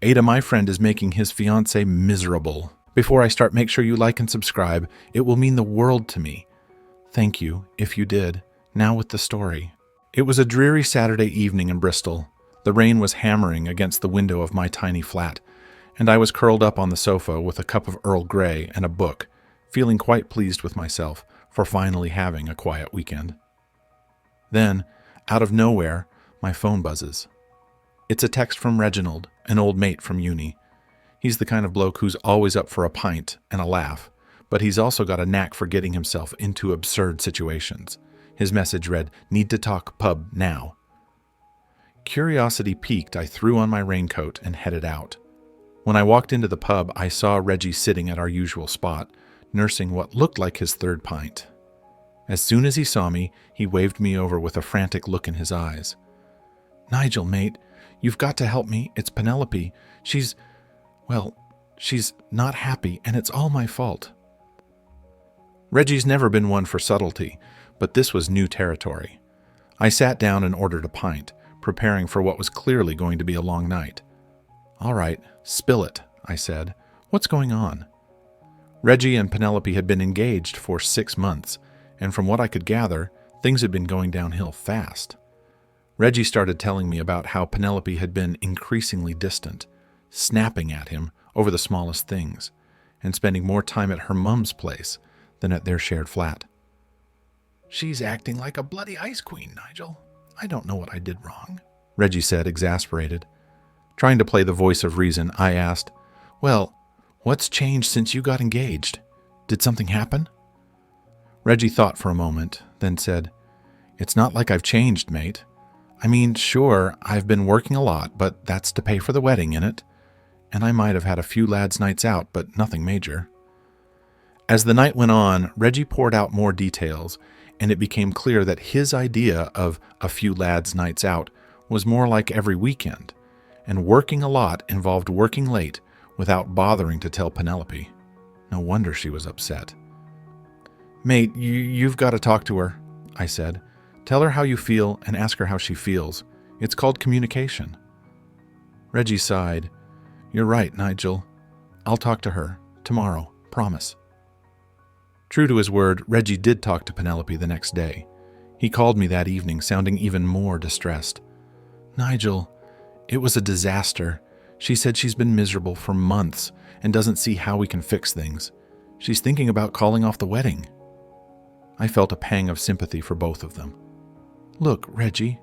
Aita, my friend, is making his fiance miserable. Before I start, make sure you like and subscribe. It will mean the world to me. Thank you, if you did. Now with the story. It was a dreary Saturday evening in Bristol. The rain was hammering against the window of my tiny flat, and I was curled up on the sofa with a cup of Earl Grey and a book, feeling quite pleased with myself for finally having a quiet weekend. Then, out of nowhere, my phone buzzes. It's a text from Reginald, an old mate from uni. He's the kind of bloke who's always up for a pint and a laugh, but he's also got a knack for getting himself into absurd situations. His message read, "Need to talk pub now." Curiosity piqued, I threw on my raincoat and headed out. When I walked into the pub, I saw Reggie sitting at our usual spot, nursing what looked like his third pint. As soon as he saw me, he waved me over with a frantic look in his eyes. "Nigel, mate, you've got to help me. It's Penelope. She's not happy, and it's all my fault." Reggie's never been one for subtlety, but this was new territory. I sat down and ordered a pint, preparing for what was clearly going to be a long night. "All right, spill it," I said. "What's going on?" Reggie and Penelope had been engaged for 6 months, and from what I could gather, things had been going downhill fast. Reggie started telling me about how Penelope had been increasingly distant, snapping at him over the smallest things, and spending more time at her mum's place than at their shared flat. "She's acting like a bloody ice queen, Nigel. I don't know what I did wrong," Reggie said, exasperated. Trying to play the voice of reason, I asked, "Well, what's changed since you got engaged? Did something happen?" Reggie thought for a moment, then said, "It's not like I've changed, mate. I mean, sure, I've been working a lot, but that's to pay for the wedding, innit? And I might have had a few lads' nights out, but nothing major." As the night went on, Reggie poured out more details, and it became clear that his idea of a few lads' nights out was more like every weekend, and working a lot involved working late without bothering to tell Penelope. No wonder she was upset. "Mate, you've got to talk to her," I said. "Tell her how you feel and ask her how she feels. It's called communication." Reggie sighed. "You're right, Nigel. I'll talk to her. Tomorrow. Promise." True to his word, Reggie did talk to Penelope the next day. He called me that evening, sounding even more distressed. "Nigel, it was a disaster. She said she's been miserable for months and doesn't see how we can fix things. She's thinking about calling off the wedding." I felt a pang of sympathy for both of them. "Look, Reggie,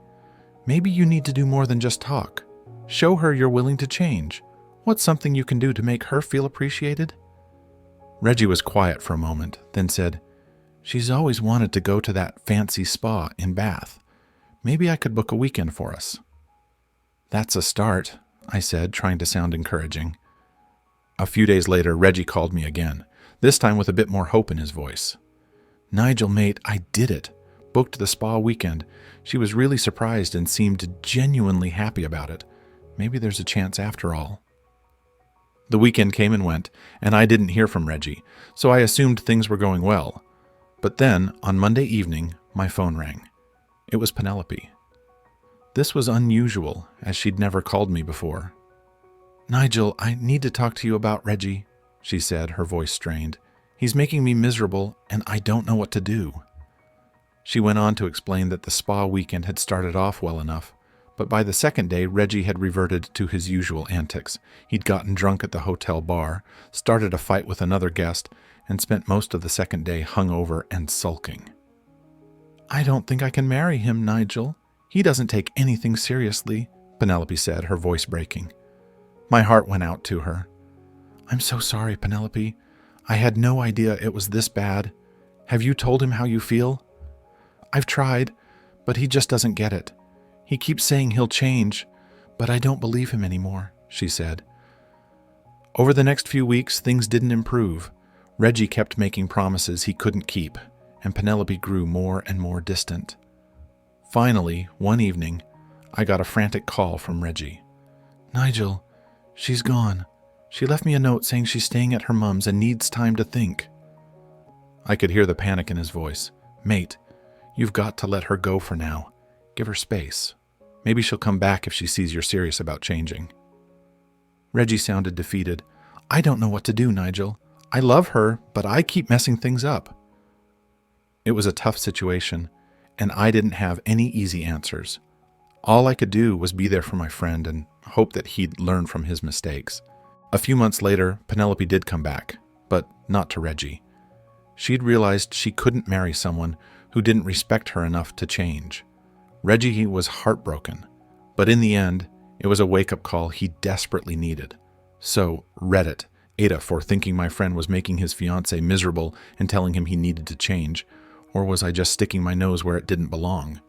maybe you need to do more than just talk. Show her you're willing to change. What's something you can do to make her feel appreciated?" Reggie was quiet for a moment, then said, "She's always wanted to go to that fancy spa in Bath. Maybe I could book a weekend for us." "That's a start," I said, trying to sound encouraging. A few days later, Reggie called me again, this time with a bit more hope in his voice. "Nigel, mate, I did it. Booked the spa weekend. She was really surprised and seemed genuinely happy about it. Maybe there's a chance after all." The weekend came and went, and I didn't hear from Reggie, so I assumed things were going well. But then, on Monday evening, my phone rang. It was Penelope. This was unusual, as she'd never called me before. "Nigel, I need to talk to you about Reggie," she said, her voice strained. "He's making me miserable, and I don't know what to do." She went on to explain that the spa weekend had started off well enough, but by the second day, Reggie had reverted to his usual antics. He'd gotten drunk at the hotel bar, started a fight with another guest, and spent most of the second day hungover and sulking. "I don't think I can marry him, Nigel. He doesn't take anything seriously," Penelope said, her voice breaking. My heart went out to her. "I'm so sorry, Penelope. I had no idea it was this bad. Have you told him how you feel?" "I've tried, but he just doesn't get it. He keeps saying he'll change, but I don't believe him anymore," she said. Over the next few weeks, things didn't improve. Reggie kept making promises he couldn't keep, and Penelope grew more and more distant. Finally, one evening, I got a frantic call from Reggie. "Nigel, she's gone. She left me a note saying she's staying at her mum's and needs time to think." I could hear the panic in his voice. "Mate, you've got to let her go for now. Give her space. Maybe she'll come back if she sees you're serious about changing." Reggie sounded defeated. I don't know what to do, Nigel. I love her, but I keep messing things up. It was a tough situation, and I didn't have any easy answers. All I could do was be there for my friend and hope that he'd learn from his mistakes. A few months later, Penelope did come back, but not to Reggie. She'd realized she couldn't marry someone who didn't respect her enough to change. Reggie was heartbroken, but in the end, it was a wake-up call he desperately needed. So, Reddit, Aita for thinking my friend was making his fiancé miserable and telling him he needed to change, or was I just sticking my nose where it didn't belong?